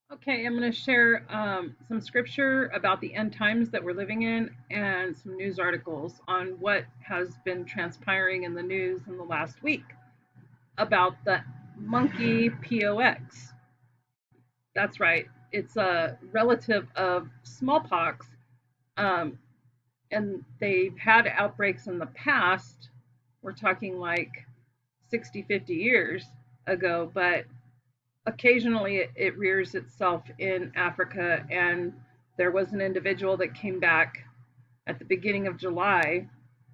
Okay, I'm going to share some scripture about the end times that we're living in and some news articles on what has been transpiring in the news in the last week about the monkeypox. That's right. It's a relative of smallpox, um, and they've had outbreaks in the past. We're talking like 60, 50 years ago, but occasionally it rears itself in Africa. And there was an individual that came back at the beginning of July,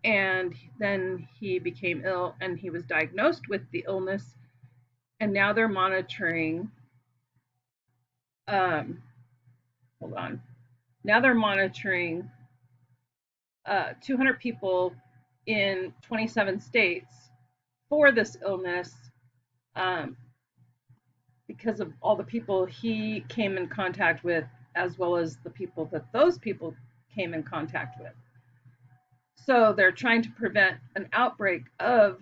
and then he became ill and he was diagnosed with the illness. And now they're monitoring, um, hold on, now they're monitoring 200 people in 27 states for this illness, um, because of all the people he came in contact with, as well as the people that those people came in contact with. So they're trying to prevent an outbreak of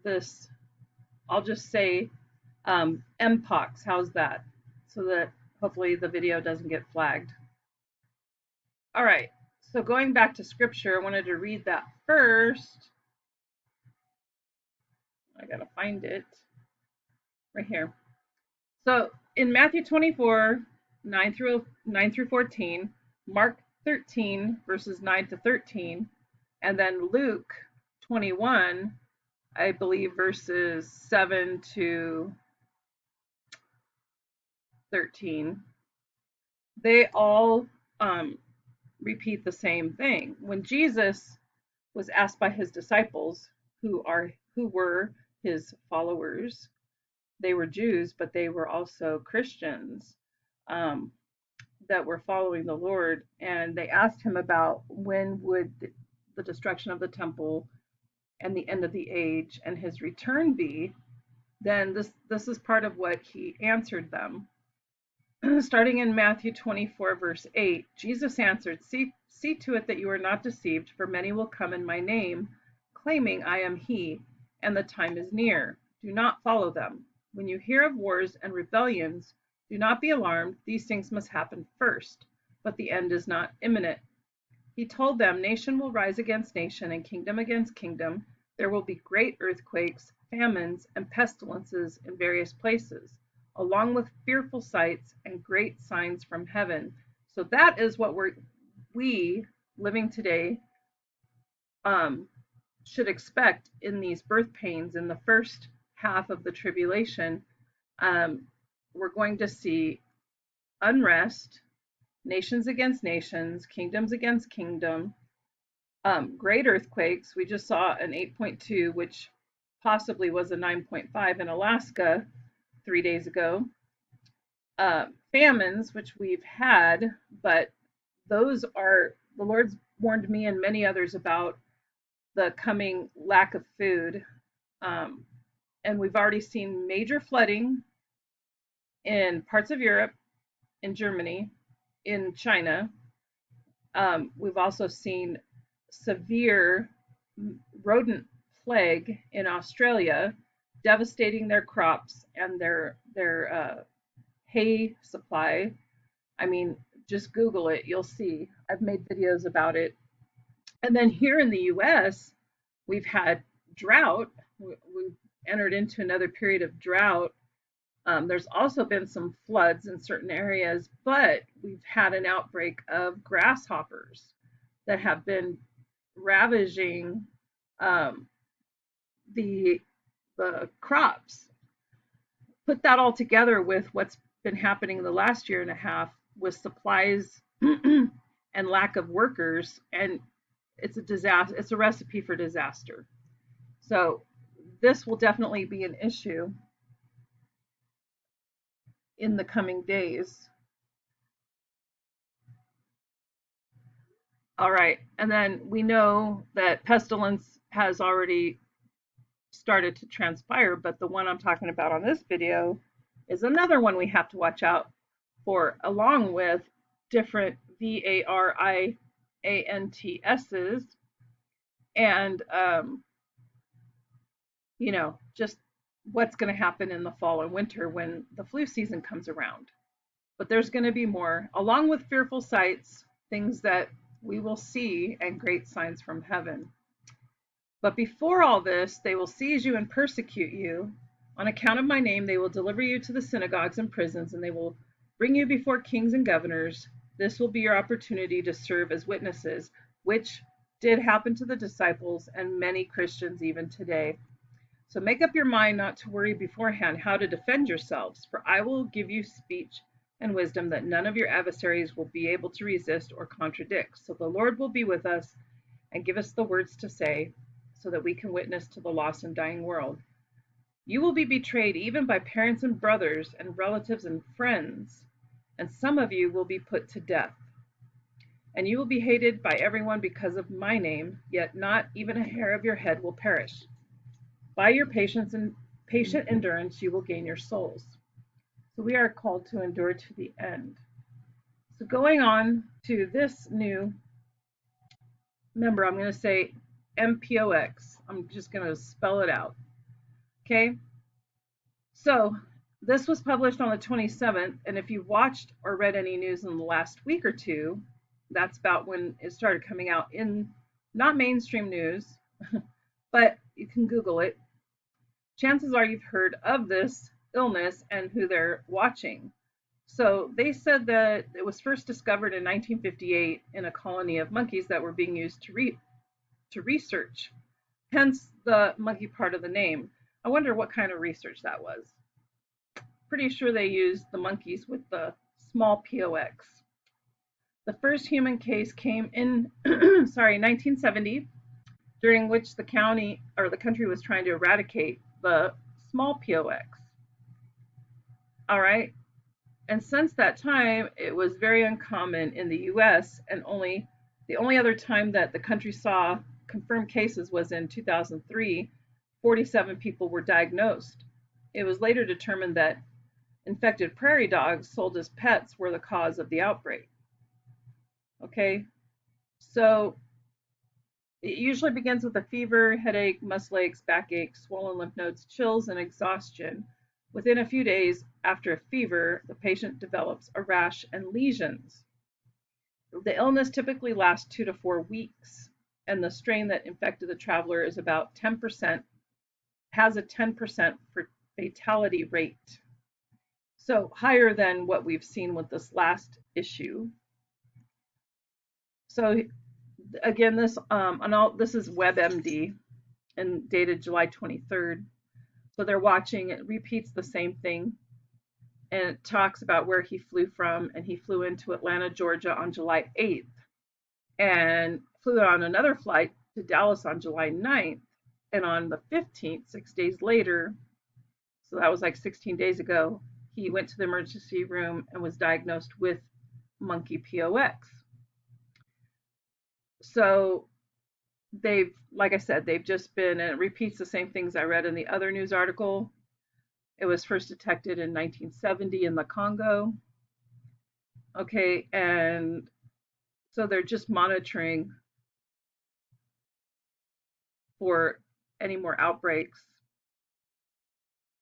this, I'll just say MPox. How's that? So that hopefully the video doesn't get flagged. All right. So going back to scripture, I wanted to read that first. I got to find it right here. So in Matthew 24, 9 through 14, Mark 13, verses 9 to 13, and then Luke 21, I believe, verses 7 to 13, they all repeat the same thing. When Jesus was asked by his disciples, who were his followers, they were Jews, but they were also Christians, um, that were following the Lord, and they asked him about when would the destruction of the temple and the end of the age and his return be. Then this is part of what he answered them. Starting in Matthew 24, verse 8, Jesus answered, see to it that you are not deceived, for many will come in my name, claiming I am he, and the time is near. Do not follow them. When you hear of wars and rebellions, do not be alarmed. These things must happen first, but the end is not imminent. He told them, nation will rise against nation and kingdom against kingdom. There will be great earthquakes, famines, and pestilences in various places, along with fearful sights and great signs from heaven. So that is what we living today um, should expect in these birth pains in the first half of the tribulation. Um, we're going to see unrest, nations against nations, kingdoms against kingdom, great earthquakes. We just saw an 8.2, which possibly was a 9.5 in Alaska 3 days ago. Famines, which we've had, but those are, the Lord's warned me and many others about the coming lack of food. Um, and we've already seen major flooding in parts of Europe, in Germany, in China. We've also seen severe rodent plague in Australia, devastating their crops and their hay supply. I mean, just Google it, you'll see. I've made videos about it. And then here in the US, we've had drought. We've entered into another period of drought. There's also been some floods in certain areas, but we've had an outbreak of grasshoppers that have been ravaging um, the crops. Put that all together with what's been happening in the last year and a half with supplies and lack of workers, and it's a disaster. It's a recipe for disaster. So this will definitely be an issue in the coming days. All right, and then we know that pestilence has already started to transpire, but the one I'm talking about on this video is another one we have to watch out for, along with different variants's, and just what's going to happen in the fall and winter when the flu season comes around. But there's going to be more, along with fearful sights, things that we will see, and great signs from heaven. But before all this, they will seize you and persecute you. On account of my name, they will deliver you to the synagogues and prisons, and they will bring you before kings and governors. This will be your opportunity to serve as witnesses, which did happen to the disciples and many Christians even today. So make up your mind not to worry beforehand how to defend yourselves, for I will give you speech and wisdom that none of your adversaries will be able to resist or contradict. So the Lord will be with us and give us the words to say, so that we can witness to the lost and dying world. You will be betrayed even by parents and brothers and relatives and friends, and some of you will be put to death. And you will be hated by everyone because of my name, yet not even a hair of your head will perish. By your patience and patient endurance, you will gain your souls. So we are called to endure to the end. So going on to this new, remember, I'm going to say MPox. I'm just going to spell it out. Okay. So this was published on the 27th. And if you've watched or read any news in the last week or two, that's about when it started coming out in not mainstream news, but you can Google it. Chances are you've heard of this illness and who they're watching. So they said that it was first discovered in 1958 in a colony of monkeys that were being used to research, hence the monkey part of the name. I wonder what kind of research that was. Pretty sure they used the monkeys with the small POX. The first human case came in 1970, during which the county or the country was trying to eradicate the small POX. All right. And since that time, it was very uncommon in the US, and the only other time that the country saw confirmed cases was in 2003. 47 people were diagnosed. It was later determined that infected prairie dogs sold as pets were the cause of the outbreak. Okay, so it usually begins with a fever, headache, muscle aches, backache, swollen lymph nodes, chills, and exhaustion. Within a few days after a fever, the patient develops a rash and lesions. The illness typically lasts 2 to 4 weeks, and the strain that infected the traveler is about 10%, has a 10% fatality rate. So higher than what we've seen with this last issue. So again, this is WebMD and dated July 23rd. So they're watching, it repeats the same thing, and it talks about where he flew from, and he flew into Atlanta, Georgia on July 8th and flew on another flight to Dallas on July 9th, and on the 15th, 6 days later, so that was like 16 days ago, he went to the emergency room and was diagnosed with monkeypox. So they've, like I said, they've just been, and it repeats the same things I read in the other news article. It was first detected in 1970 in the Congo. Okay, and so they're just monitoring for any more outbreaks.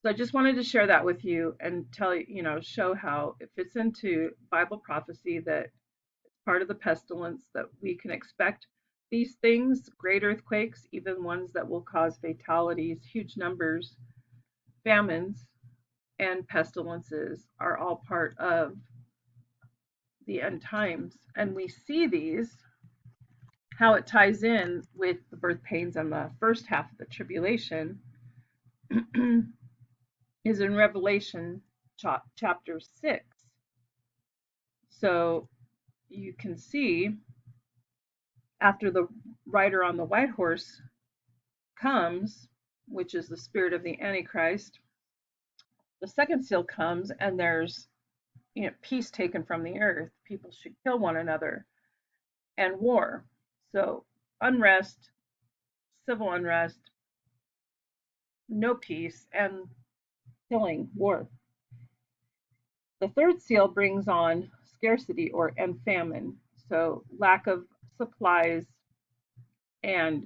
So I just wanted to share that with you and tell you, show how it fits into Bible prophecy, that it's part of the pestilence, that we can expect these things, great earthquakes, even ones that will cause fatalities, huge numbers, famines, and pestilences are all part of the end times. And we see these, how it ties in with the birth pains and the first half of the tribulation is in Revelation chapter 6. So you can see after the rider on the white horse comes, which is the spirit of the Antichrist, the second seal comes, and there's peace taken from the earth. People should kill one another, and war. So unrest, civil unrest, no peace, and killing, war. The third seal brings on scarcity and famine. So lack of supplies and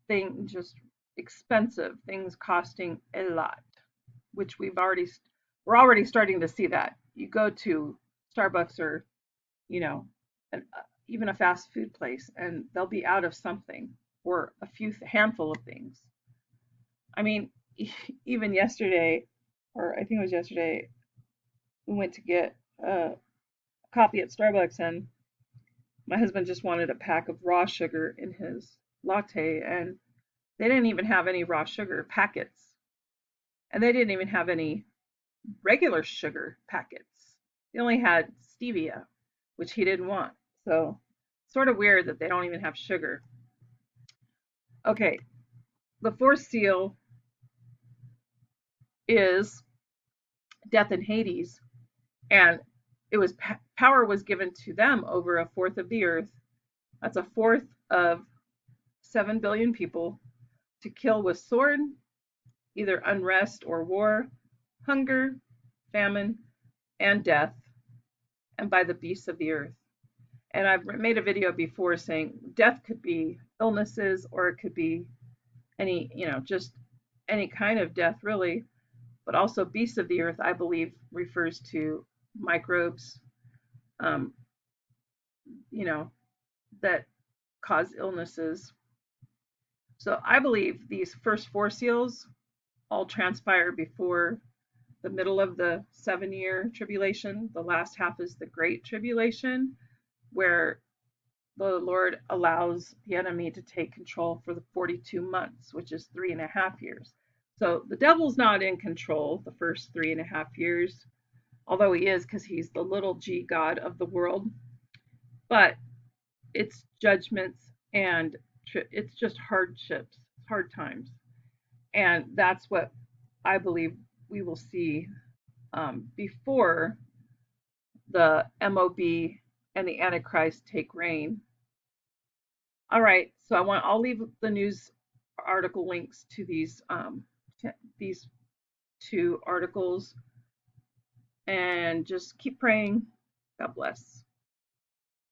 things just expensive, things costing a lot, which we're already starting to see that. you go to Starbucks or, even a fast food place, and they'll be out of something or a handful of things. I mean, even yesterday, or I think it was yesterday, we went to get coffee at Starbucks, and my husband just wanted a pack of raw sugar in his latte, and they didn't even have any raw sugar packets, and they didn't even have any regular sugar packets. They only had stevia, which he didn't want. So, sort of weird that they don't even have sugar. Okay, the fourth seal is death in Hades, and it was power was given to them over a fourth of the earth. That's a fourth of 7 billion people to kill with sword, either unrest or war, hunger, famine, and death, and by the beasts of the earth. And I've made a video before saying death could be illnesses, or it could be any, just any kind of death, really. But also, beasts of the earth, I believe, refers to microbes, um, you know, that cause illnesses. So I believe these first four seals all transpire before the middle of the 7-year tribulation. The last half is the Great Tribulation, where the Lord allows the enemy to take control for the 42 months, which is 3.5 years. So the devil's not in control the first 3.5 years, although he is, because he's the little g God of the world. But it's judgments, and it's just hardships, hard times. And that's what I believe we will see before the MOB and the Antichrist take reign. All right, so I'll leave the news article links to these two articles, and just keep praying. God bless.